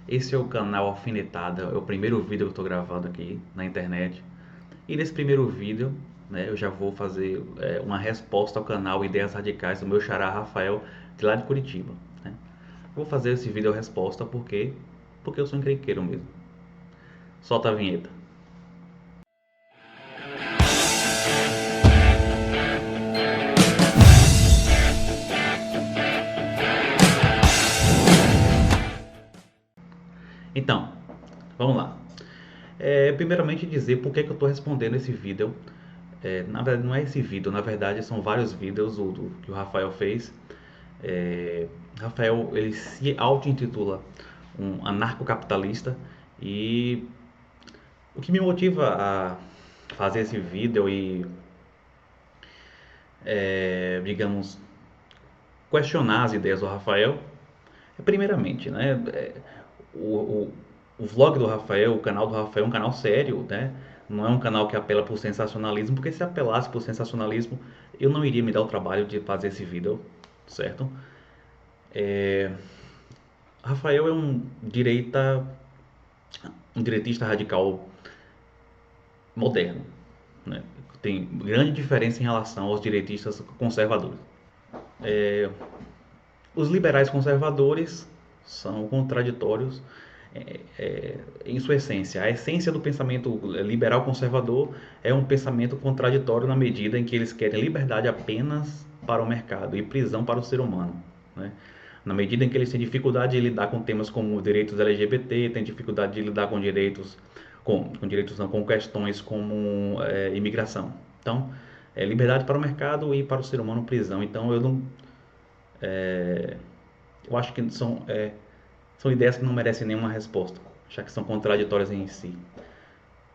Esse é o canal Alfinetada, é o primeiro vídeo que eu estou gravando aqui na internet. E nesse primeiro vídeo, né, eu já vou fazer uma resposta ao canal Ideias Radicais do meu xará Rafael, de lá de Curitiba. Né? Vou fazer esse vídeo resposta porque eu sou encrenqueiro mesmo. Solta a vinheta. Então, vamos lá. Primeiramente dizer por que eu estou respondendo esse vídeo. Na verdade não é esse vídeo, na verdade são vários vídeos que o Rafael fez. Rafael, ele se auto-intitula um anarcocapitalista, e o que me motiva a fazer esse vídeo e, digamos, questionar as ideias do Rafael é primeiramente, né, o, o, o vlog do Rafael, o canal do Rafael é um canal sério, né? Não é um canal que apela por sensacionalismo, porque se apelasse por sensacionalismo, eu não iria me dar o trabalho de fazer esse vídeo, certo? Rafael é um direitista radical moderno, né? Tem grande diferença em relação aos direitistas conservadores. Os liberais conservadores são contraditórios em sua essência. A essência do pensamento liberal conservador é um pensamento contraditório na medida em que eles querem liberdade apenas para o mercado e prisão para o ser humano, né? Na medida em que eles têm dificuldade de lidar com temas como direitos LGBT, têm dificuldade de lidar com direitos, com direitos não, com questões como imigração. Então, liberdade para o mercado e para o ser humano prisão. Então, eu acho que são ideias que não merecem nenhuma resposta, já que são contraditórias em si.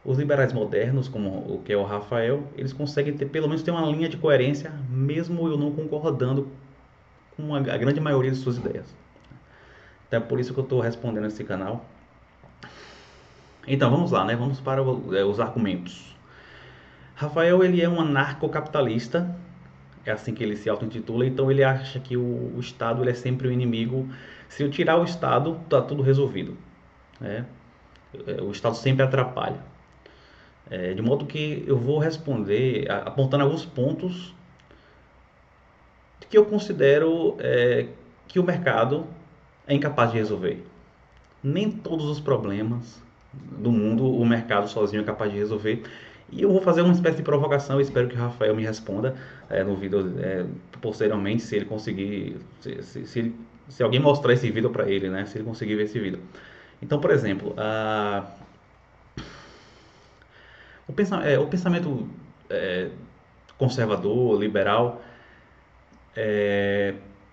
Os liberais modernos, como o que é o Rafael, eles conseguem pelo menos ter uma linha de coerência, mesmo eu não concordando com a grande maioria de suas ideias. Então é por isso que eu estou respondendo esse canal. Então vamos lá, né? Vamos para os argumentos. Rafael, ele é um anarcocapitalista, é assim que ele se auto-intitula, então ele acha que o Estado ele é sempre o inimigo. Se eu tirar o Estado, está tudo resolvido, né? O Estado sempre atrapalha. De modo que eu vou responder apontando alguns pontos que eu considero que o mercado é incapaz de resolver. Nem todos os problemas do mundo o mercado sozinho é capaz de resolver. E eu vou fazer uma espécie de provocação, eu espero que o Rafael me responda no vídeo posteriormente, se ele conseguir, se alguém mostrar esse vídeo para ele, né? Se ele conseguir ver esse vídeo. Então, por exemplo, o pensamento conservador, liberal,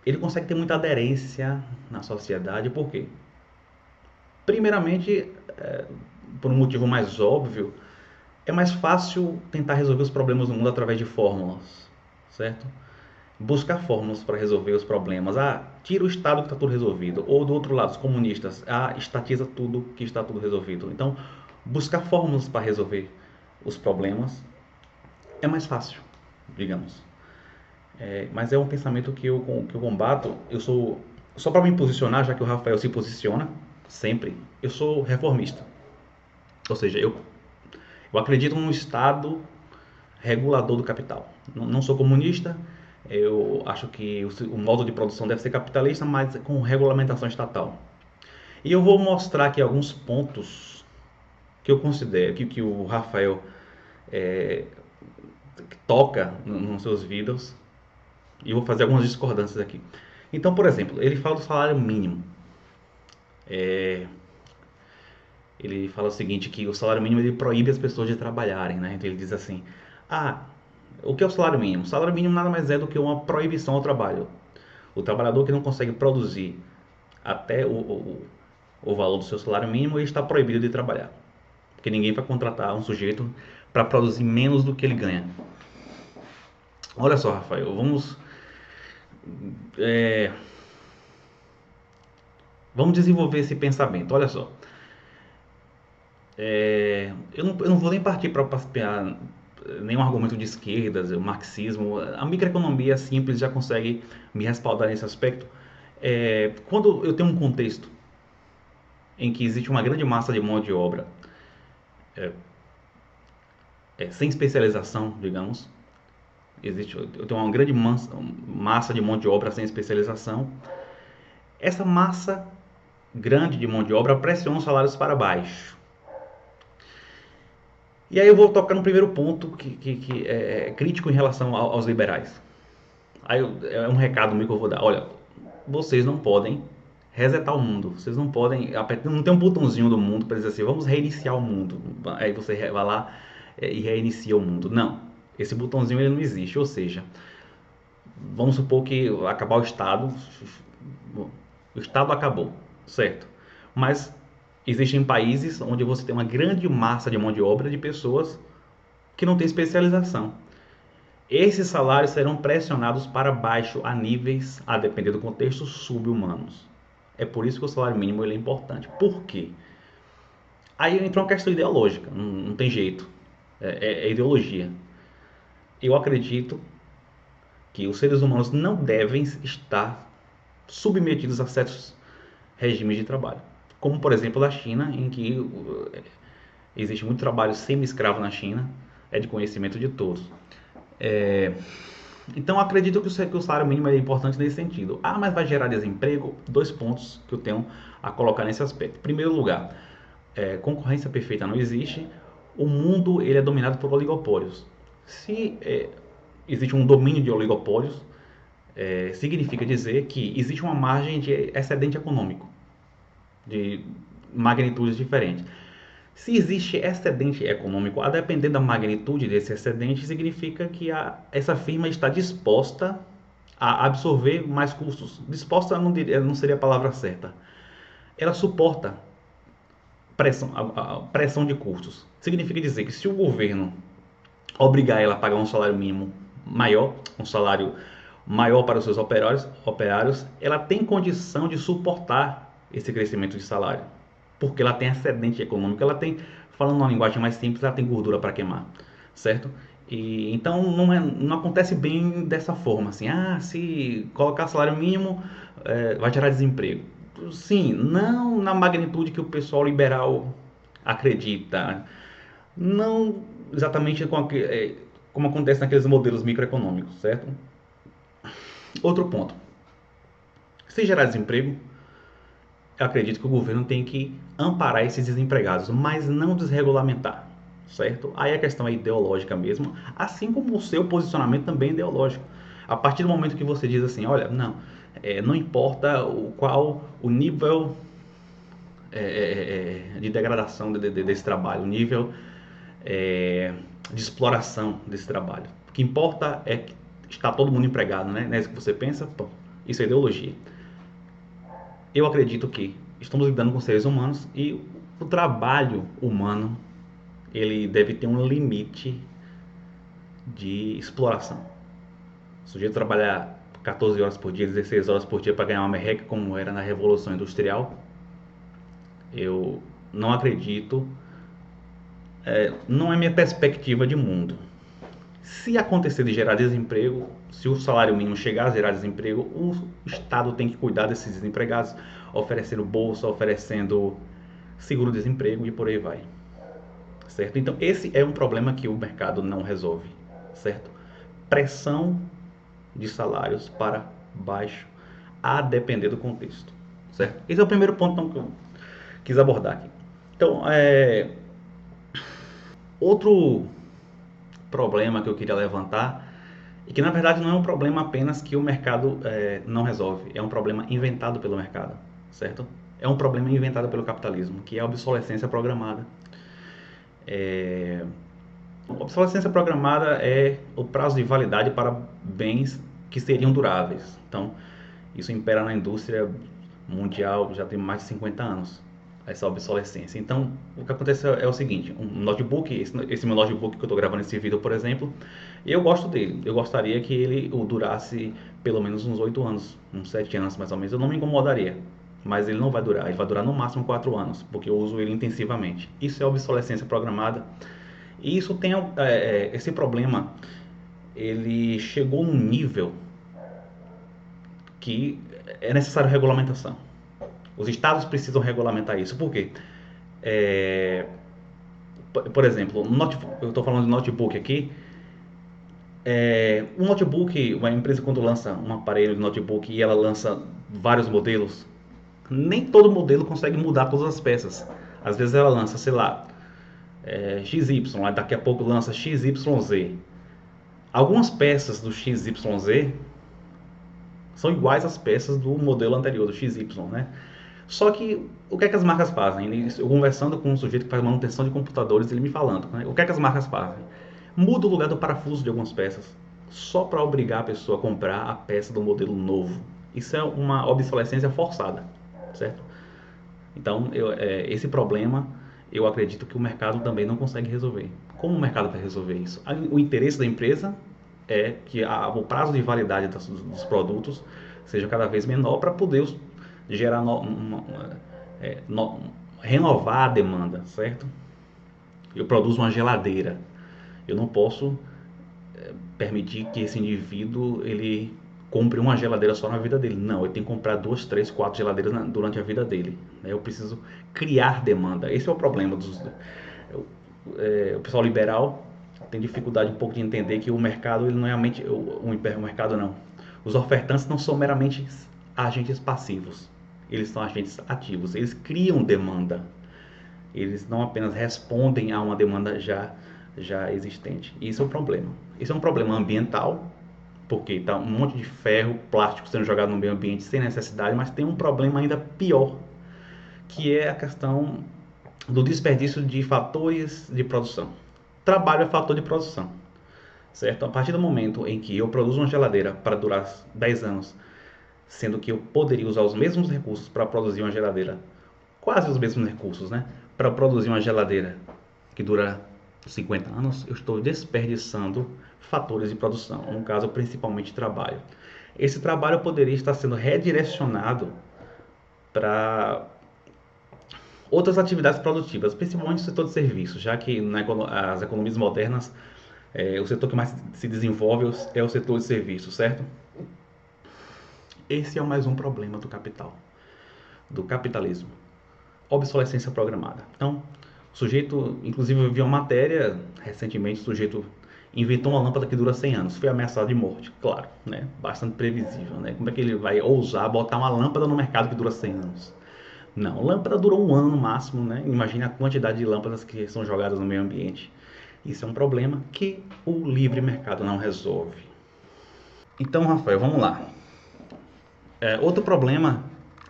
ele consegue ter muita aderência na sociedade. Por quê? Primeiramente, por um motivo mais óbvio, é mais fácil tentar resolver os problemas do mundo através de fórmulas, certo? Buscar fórmulas para resolver os problemas. Tira o Estado que está tudo resolvido. Ou do outro lado, os comunistas. Estatiza tudo que está tudo resolvido. Então, buscar fórmulas para resolver os problemas é mais fácil, digamos. Mas é um pensamento que eu combato. Só para me posicionar, já que o Rafael se posiciona sempre, eu sou reformista. Ou seja, eu acredito num Estado regulador do capital. Não sou comunista, eu acho que o modo de produção deve ser capitalista, mas com regulamentação estatal. E eu vou mostrar aqui alguns pontos que eu considero, que o Rafael toca nos seus vídeos, e eu vou fazer algumas discordâncias aqui. Então, por exemplo, ele fala do salário mínimo. Ele fala o seguinte, que o salário mínimo ele proíbe as pessoas de trabalharem, né? Então ele diz assim, o que é o salário mínimo? O salário mínimo nada mais é do que uma proibição ao trabalho. O trabalhador que não consegue produzir até o valor do seu salário mínimo, ele está proibido de trabalhar. Porque ninguém vai contratar um sujeito para produzir menos do que ele ganha. Olha só, Rafael, vamos desenvolver esse pensamento. Olha só, eu não vou nem partir para nenhum argumento de esquerdas, o marxismo. A microeconomia simples já consegue me respaldar nesse aspecto. Quando eu tenho um contexto em que existe uma grande massa de mão de obra sem especialização, digamos. Eu tenho uma grande massa de mão de obra sem especialização. Essa massa grande de mão de obra pressiona os salários para baixo. E aí eu vou tocar no primeiro ponto que é crítico em relação aos liberais. Aí é um recado meu que eu vou dar. Olha, vocês não podem resetar o mundo. Vocês não podem apertar, não tem um botãozinho do mundo para dizer assim, vamos reiniciar o mundo. Aí você vai lá e reinicia o mundo. Não, esse botãozinho ele não existe. Ou seja, vamos supor que acabar o Estado acabou, certo? Mas existem países onde você tem uma grande massa de mão de obra de pessoas que não têm especialização. Esses salários serão pressionados para baixo a níveis, a depender do contexto, sub-humanos. É por isso que o salário mínimo ele é importante. Por quê? Aí entra uma questão ideológica, não tem jeito. É ideologia. Eu acredito que os seres humanos não devem estar submetidos a certos regimes de trabalho. Como, por exemplo, a China, em que existe muito trabalho semi-escravo na China, é de conhecimento de todos. Então, acredito que o salário mínimo é importante nesse sentido. Ah, mas vai gerar desemprego? 2 pontos que eu tenho a colocar nesse aspecto. Em primeiro lugar, concorrência perfeita não existe. O mundo ele é dominado por oligopólios. Se existe um domínio de oligopólios, significa dizer que existe uma margem de excedente econômico, de magnitudes diferentes. Se existe excedente econômico, a depender da magnitude desse excedente, significa que essa firma está disposta a absorver mais custos. Disposta não seria a palavra certa. Ela suporta a pressão de custos. Significa dizer que se o governo obrigar ela a pagar um salário mínimo maior, um salário maior para os seus operários, ela tem condição de suportar esse crescimento de salário, porque ela tem excedente econômico, ela tem, falando uma linguagem mais simples, ela tem gordura para queimar, certo? E então não acontece bem dessa forma, assim, se colocar salário mínimo vai gerar desemprego. Sim, não na magnitude que o pessoal liberal acredita, não exatamente como acontece naqueles modelos microeconômicos, certo? Outro ponto, se gerar desemprego, eu acredito que o governo tem que amparar esses desempregados, mas não desregulamentar, certo? Aí a questão é ideológica mesmo, assim como o seu posicionamento também é ideológico. A partir do momento que você diz assim, olha, não importa qual o nível de degradação desse trabalho, o nível de exploração desse trabalho. O que importa é que está todo mundo empregado, né? Não é isso que você pensa? Pô, isso é ideologia. Eu acredito que estamos lidando com seres humanos e o trabalho humano ele deve ter um limite de exploração. O sujeito trabalhar 14 horas por dia, 16 horas por dia para ganhar uma merreca como era na Revolução Industrial, eu não acredito, não é minha perspectiva de mundo. Se acontecer de gerar desemprego, se o salário mínimo chegar a gerar desemprego, o Estado tem que cuidar desses desempregados, oferecendo bolsa, oferecendo seguro-desemprego e por aí vai. Certo? Então, esse é um problema que o mercado não resolve. Certo? Pressão de salários para baixo, a depender do contexto. Certo? Esse é o primeiro ponto então, que eu quis abordar aqui. Então, outro problema que eu queria levantar e que na verdade não é um problema apenas que o mercado não resolve, é um problema inventado pelo mercado, certo? É um problema inventado pelo capitalismo, que é a obsolescência programada. A obsolescência programada é o prazo de validade para bens que seriam duráveis. Então, isso impera na indústria mundial já tem mais de 50 anos, essa obsolescência. Então, o que acontece é o seguinte, um notebook, esse meu notebook que eu estou gravando esse vídeo, por exemplo, eu gosto dele. Eu gostaria que ele durasse pelo menos uns 8 anos, uns 7 anos mais ou menos. Eu não me incomodaria, mas ele não vai durar. Ele vai durar no máximo 4 anos, porque eu uso ele intensivamente. Isso é obsolescência programada. E isso tem esse problema, ele chegou num nível que é necessário regulamentação. Os estados precisam regulamentar isso. Por quê? É, por exemplo, eu estou falando de notebook aqui. Um notebook, uma empresa quando lança um aparelho de notebook e ela lança vários modelos, nem todo modelo consegue mudar todas as peças. Às vezes ela lança, sei lá, XY, daqui a pouco lança XYZ. Algumas peças do XYZ são iguais às peças do modelo anterior, do XY, né? Só que o que é que as marcas fazem? Eu conversando com um sujeito que faz manutenção de computadores, ele me falando, né? O que é que as marcas fazem? Muda o lugar do parafuso de algumas peças, só para obrigar a pessoa a comprar a peça do modelo novo. Isso é uma obsolescência forçada, certo? Então, esse problema, eu acredito que o mercado também não consegue resolver. Como o mercado vai resolver isso? O interesse da empresa é que o prazo de validade dos produtos seja cada vez menor para poder gerar renovar a demanda, certo? Eu produzo uma geladeira, eu não posso permitir que esse indivíduo ele compre uma geladeira só na vida dele. Não, ele tem que comprar 2, 3, 4 geladeiras durante a vida dele. Eu preciso criar demanda. Esse é o problema o pessoal liberal tem dificuldade um pouco de entender que o mercado ele não é o mercado não. Os ofertantes não são meramente agentes passivos. Eles são agentes ativos. Eles criam demanda. Eles não apenas respondem a uma demanda já existente. Isso é um problema. Isso é um problema ambiental, porque está um monte de ferro, plástico sendo jogado no meio ambiente sem necessidade, mas tem um problema ainda pior, que é a questão do desperdício de fatores de produção. Trabalho é fator de produção, certo? A partir do momento em que eu produzo uma geladeira para durar 10 anos, sendo que eu poderia usar os mesmos recursos para produzir uma geladeira, quase os mesmos recursos, né? Para produzir uma geladeira que dura 50 anos, eu estou desperdiçando fatores de produção, no caso principalmente trabalho. Esse trabalho poderia estar sendo redirecionado para outras atividades produtivas, principalmente no setor de serviços, já que as economias modernas, o setor que mais se desenvolve é o setor de serviços, certo? Esse é mais um problema do capitalismo. Obsolescência programada. Então, o sujeito, inclusive eu vi uma matéria recentemente, o sujeito inventou uma lâmpada que dura 100 anos, foi ameaçado de morte, claro, né? Bastante previsível, né? Como é que ele vai ousar botar uma lâmpada no mercado que dura 100 anos? Não, lâmpada dura um ano no máximo, né? Imagine a quantidade de lâmpadas que são jogadas no meio ambiente. Isso é um problema que o livre mercado não resolve. Então, Rafael, vamos lá. Outro problema,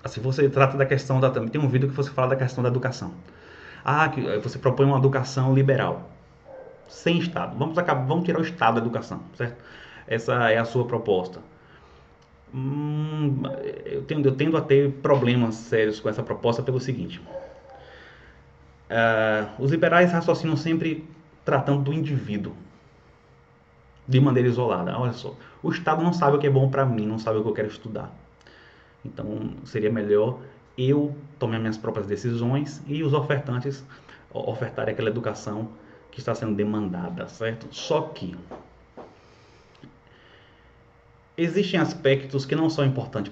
assim, você trata da questão tem um vídeo que você fala da questão da educação. Que você propõe uma educação liberal, sem Estado. Vamos tirar o Estado da educação, certo? Essa é a sua proposta. Eu tendo a ter problemas sérios com essa proposta pelo seguinte. Os liberais raciocinam sempre tratando do indivíduo de maneira isolada. Olha só, o Estado não sabe o que é bom para mim, não sabe o que eu quero estudar. Então seria melhor eu tomar minhas próprias decisões e os ofertantes ofertarem aquela educação que está sendo demandada, certo? Só que existem aspectos que não são importantes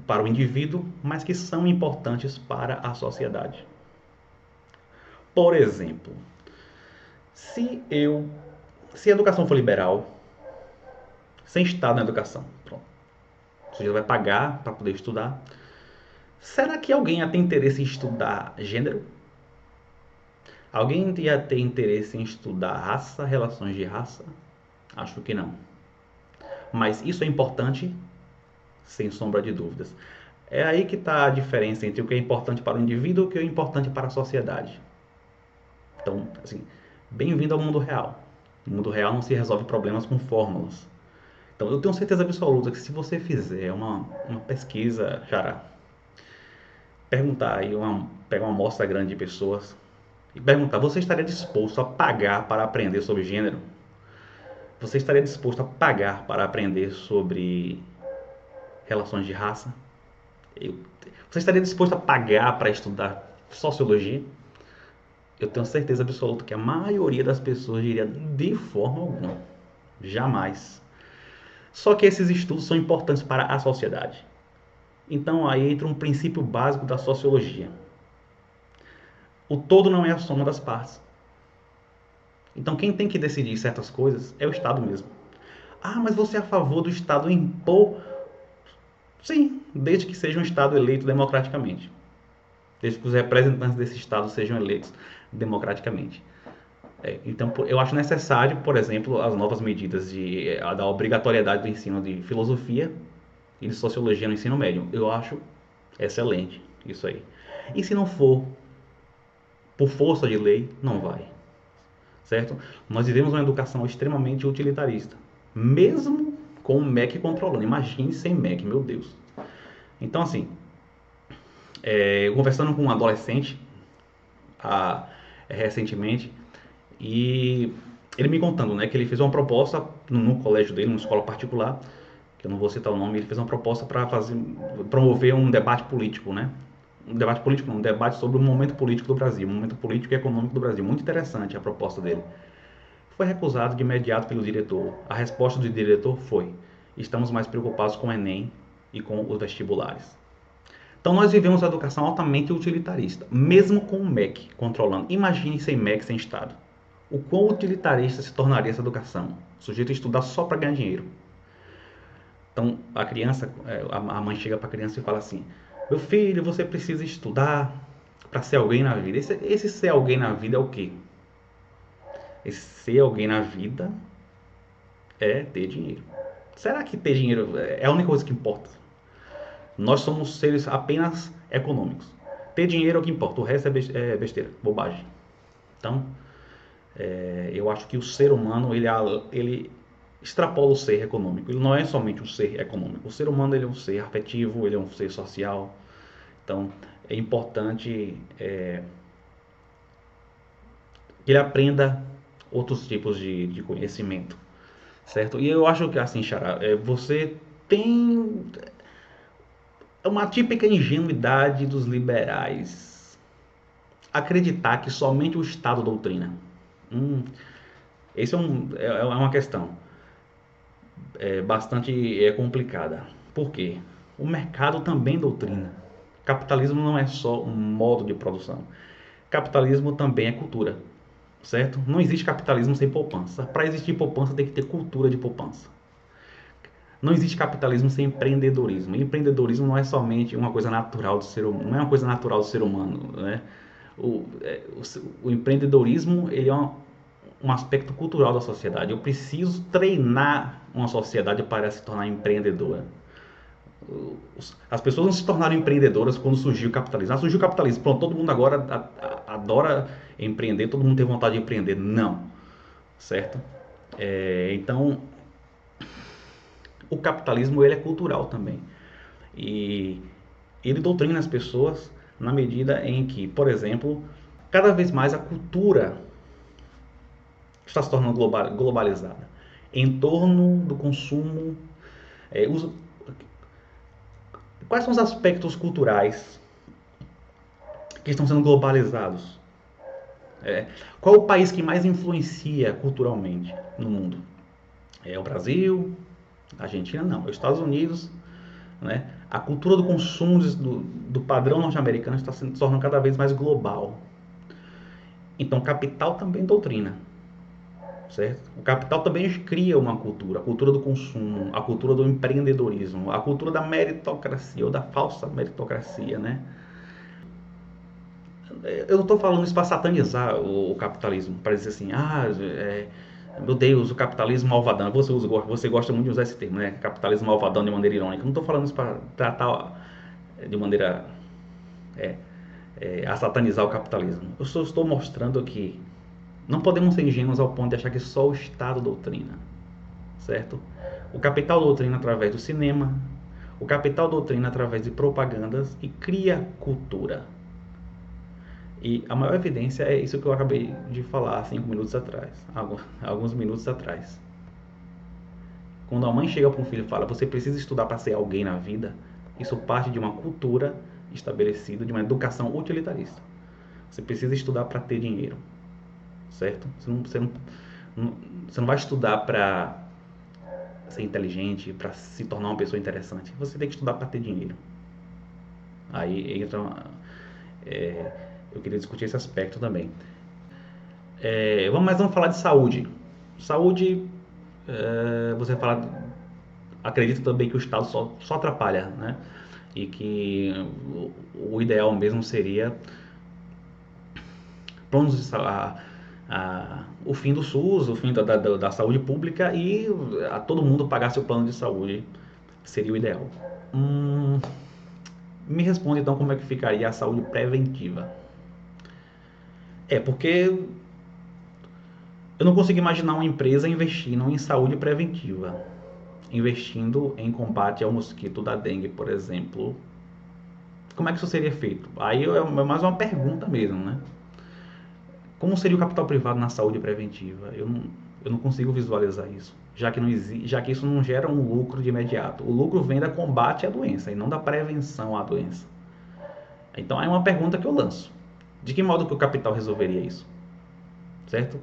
para o indivíduo, mas que são importantes para a sociedade. Por exemplo, se a educação for liberal, sem Estado na educação, pronto, o sujeito vai pagar para poder estudar. Será que alguém ia ter interesse em estudar gênero? Alguém ia ter interesse em estudar raça, relações de raça? Acho que não. Mas isso é importante, sem sombra de dúvidas. É aí que está a diferença entre o que é importante para o indivíduo e o que é importante para a sociedade. Então, assim, bem-vindo ao mundo real. No mundo real não se resolve problemas com fórmulas. Então, eu tenho certeza absoluta que se você fizer uma pesquisa, Xará, perguntar aí, pegar uma amostra grande de pessoas e perguntar, você estaria disposto a pagar para aprender sobre gênero? Você estaria disposto a pagar para aprender sobre relações de raça? Você estaria disposto a pagar para estudar sociologia? Eu tenho certeza absoluta que a maioria das pessoas diria de forma alguma. Jamais. Só que esses estudos são importantes para a sociedade. Então aí entra um princípio básico da sociologia. O todo não é a soma das partes. Então quem tem que decidir certas coisas é o Estado mesmo. Ah, mas você é a favor do Estado impor? Sim, desde que seja um Estado eleito democraticamente. Desde que os representantes desse Estado sejam eleitos democraticamente. Então, eu acho necessário, por exemplo, as novas medidas da obrigatoriedade do ensino de filosofia e de sociologia no ensino médio. Eu acho excelente isso aí. E se não for por força de lei, não vai. Certo? Nós vivemos uma educação extremamente utilitarista. Mesmo com o MEC controlando. Imagine sem MEC, meu Deus. Então, assim, conversando com um adolescente recentemente, e ele me contando, né, que ele fez uma proposta no colégio dele, numa escola particular, que eu não vou citar o nome, ele fez uma proposta para promover um debate político, né? Um debate político, não, um debate sobre o momento político do Brasil, o momento político e econômico do Brasil. Muito interessante a proposta dele. Foi recusado de imediato pelo diretor. A resposta do diretor foi: estamos mais preocupados com o Enem e com os vestibulares. Então nós vivemos uma educação altamente utilitarista, mesmo com o MEC controlando. Imagine sem MEC, sem Estado. O quão utilitarista se tornaria essa educação? O sujeito estudar só para ganhar dinheiro. Então a criança, a mãe chega para a criança e fala assim: meu filho, você precisa estudar para ser alguém na vida. Esse ser alguém na vida é o quê? Esse ser alguém na vida é ter dinheiro. Será que ter dinheiro é a única coisa que importa? Nós somos seres apenas econômicos. Ter dinheiro é o que importa, o resto é besteira, bobagem. Então, eu acho que o ser humano, ele extrapola o ser econômico. Ele não é somente um ser econômico. O ser humano, ele é um ser afetivo, ele é um ser social. Então, é importante que ele aprenda outros tipos de conhecimento, certo? E eu acho que, assim, Xará, você tem uma típica ingenuidade dos liberais acreditar que somente o Estado doutrina. Esse é uma questão bastante complicada. Por quê? O mercado também doutrina. Capitalismo não é só um modo de produção. Capitalismo também é cultura, certo? Não existe capitalismo sem poupança. Para existir poupança tem que ter cultura de poupança. Não existe capitalismo sem empreendedorismo. E empreendedorismo não é somente uma coisa natural do ser humano, não é uma coisa natural do ser humano, né? O empreendedorismo ele é um aspecto cultural da sociedade. Eu preciso treinar uma sociedade para se tornar empreendedora. As pessoas não se tornaram empreendedoras quando surgiu o capitalismo. Surgiu o capitalismo, pronto, todo mundo agora adora empreender, todo mundo tem vontade de empreender. Não, certo? Então, o capitalismo ele é cultural também. E ele doutrina as pessoas na medida em que, por exemplo, cada vez mais a cultura está se tornando globalizada em torno do consumo. Quais são os aspectos culturais que estão sendo globalizados? Qual é o país que mais influencia culturalmente no mundo? É o Brasil? A Argentina? Não. É os Estados Unidos, né? A cultura do consumo do padrão norte-americano está se tornando cada vez mais global. Então, capital também doutrina, certo? O capital também cria uma cultura, a cultura do consumo, a cultura do empreendedorismo, a cultura da meritocracia ou da falsa meritocracia, né? Eu não estou falando isso para satanizar o capitalismo, para dizer assim, meu Deus, o capitalismo malvadão. Você gosta muito de usar esse termo, né? Capitalismo malvadão de maneira irônica. Eu não estou falando isso para tratar de maneira a satanizar o capitalismo. Eu só estou mostrando que não podemos ser ingênuos ao ponto de achar que só o Estado doutrina, certo? O capital doutrina através do cinema, o capital doutrina através de propagandas e cria cultura. E a maior evidência é isso que eu acabei de falar 5 minutos atrás, alguns minutos atrás. Quando a mãe chega para um filho e fala: você precisa estudar para ser alguém na vida, isso parte de uma cultura estabelecida, de uma educação utilitarista. Você precisa estudar para ter dinheiro, certo? Você não vai estudar para ser inteligente, para se tornar uma pessoa interessante. Você tem que estudar para ter dinheiro. Aí entra, eu queria discutir esse aspecto também. Vamos falar de saúde. Saúde, você fala, acredito também que o Estado só atrapalha, né? E que o ideal mesmo seria planos de o fim do SUS, o fim da saúde pública e a todo mundo pagar seu plano de saúde seria o ideal. Me responde então como é que ficaria a saúde preventiva. Porque eu não consigo imaginar uma empresa investindo em saúde preventiva, investindo em combate ao mosquito da dengue, por exemplo. Como é que isso seria feito? Aí é mais uma pergunta mesmo, né? Como seria o capital privado na saúde preventiva? Eu não consigo visualizar isso, já que isso não gera um lucro de imediato. O lucro vem da combate à doença e não da prevenção à doença. Então é uma pergunta que eu lanço. De que modo que o capital resolveria isso? Certo?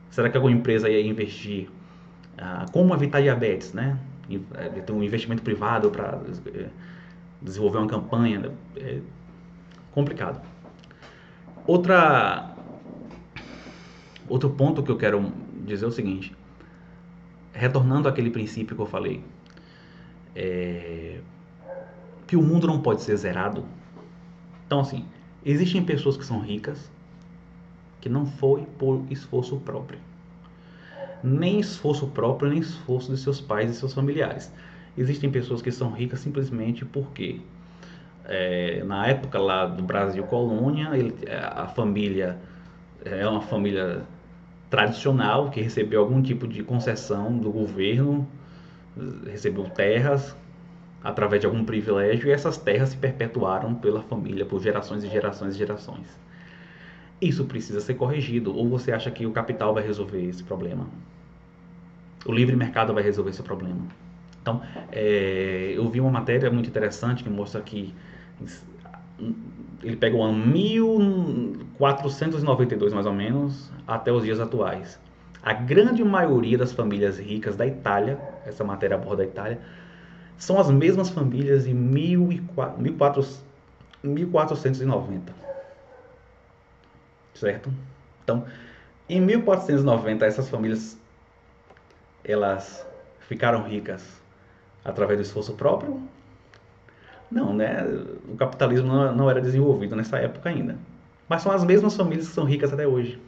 Será que alguma empresa ia investir como evitar diabetes, né? Ter um investimento privado para desenvolver uma campanha? É complicado. Outro ponto que eu quero dizer é o seguinte, retornando àquele princípio que eu falei, que o mundo não pode ser zerado. Então, assim, existem pessoas que são ricas que não foi por esforço próprio. Nem esforço próprio, nem esforço de seus pais e seus familiares. Existem pessoas que são ricas simplesmente porque na época lá do Brasil colônia, a família é uma família tradicional que recebeu algum tipo de concessão do governo, recebeu terras através de algum privilégio e essas terras se perpetuaram pela família por gerações e gerações e gerações. Isso precisa ser corrigido, ou você acha que o capital vai resolver esse problema? O livre mercado vai resolver esse problema? Então, eu vi uma matéria muito interessante que mostra que ele pega o ano 1492 mais ou menos até os dias atuais. A grande maioria das famílias ricas da Itália, essa matéria aborda a Itália, são as mesmas famílias de 1490, certo? Então, em 1490 essas famílias elas ficaram ricas através do esforço próprio? Não, né? O capitalismo não era desenvolvido nessa época ainda. Mas são as mesmas famílias que são ricas até hoje.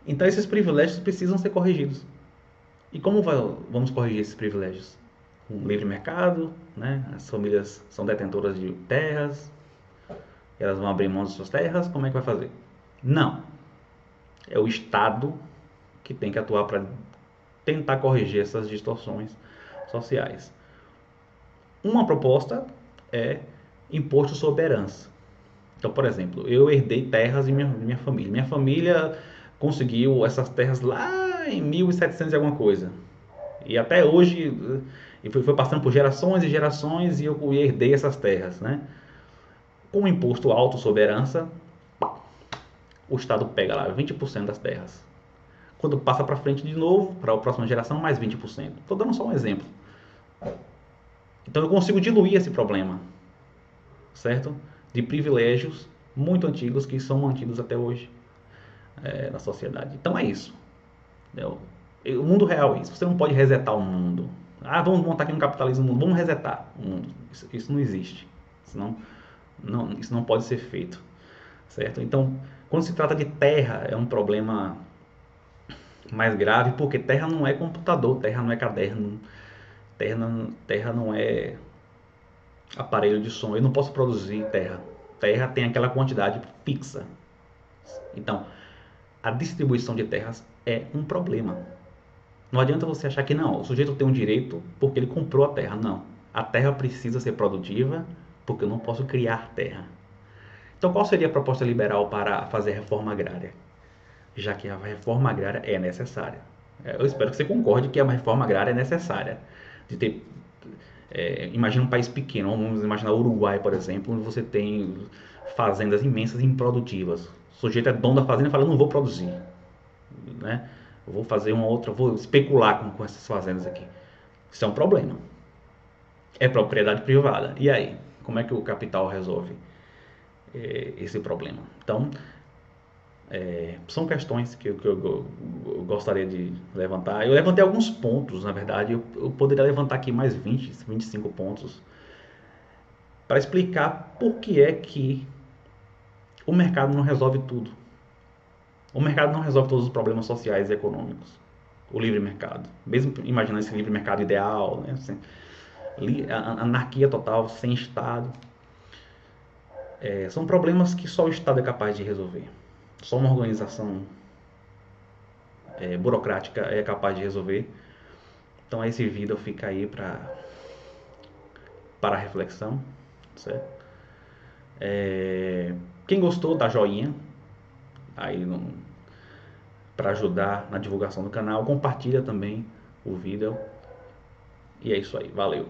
Então esses privilégios precisam ser corrigidos. E como vamos corrigir esses privilégios? Com livre mercado, né? As famílias são detentoras de terras, elas vão abrir mão de suas terras, como é que vai fazer? Não. É o Estado que tem que atuar para tentar corrigir essas distorções sociais. Uma proposta é imposto sobre herança. Então, por exemplo, eu herdei terras em minha família. Minha família conseguiu essas terras lá em 1700 e alguma coisa. E até hoje, e foi passando por gerações e gerações e eu herdei essas terras, né? Com o imposto alto sobre herança, o Estado pega lá 20% das terras. Quando passa para frente de novo, para a próxima geração, mais 20%. Estou dando só um exemplo. Então eu consigo diluir esse problema, certo? De privilégios muito antigos que são mantidos até hoje na sociedade. Então é isso. O mundo real é isso. Você não pode resetar o mundo. Vamos montar aqui um capitalismo no mundo. Vamos resetar o mundo. Isso não existe. Isso não pode ser feito. Certo? Então, quando se trata de terra, é um problema mais grave, porque terra não é computador, terra não é caderno, terra não é aparelho de som. Eu não posso produzir terra. Terra tem aquela quantidade fixa. Então, a distribuição de terras é um problema. Não adianta você achar que não, o sujeito tem um direito porque ele comprou a terra. Não. A terra precisa ser produtiva porque eu não posso criar terra. Então, qual seria a proposta liberal para fazer a reforma agrária? Já que a reforma agrária é necessária. Eu espero que você concorde que a reforma agrária é necessária. De ter, imagina um país pequeno, vamos imaginar o Uruguai, por exemplo, onde você tem fazendas imensas e improdutivas. O sujeito é dono da fazenda e fala, não vou produzir. Né? Eu vou fazer uma outra, vou especular com essas fazendas aqui. Isso é um problema. É propriedade privada. E aí? Como é que o capital resolve esse problema? Então, são questões que eu gostaria de levantar. Eu levantei alguns pontos, na verdade, eu poderia levantar aqui mais 20, 25 pontos para explicar por que é que o mercado não resolve tudo. O mercado não resolve todos os problemas sociais e econômicos. O livre mercado. Mesmo imaginando esse livre mercado ideal, né? Assim, anarquia total, sem Estado. São problemas que só o Estado é capaz de resolver. Só uma organização burocrática é capaz de resolver. Então esse vídeo fica aí para reflexão, certo? Quem gostou, dá joinha aí para ajudar na divulgação do canal. Compartilha também o vídeo. E é isso aí, valeu!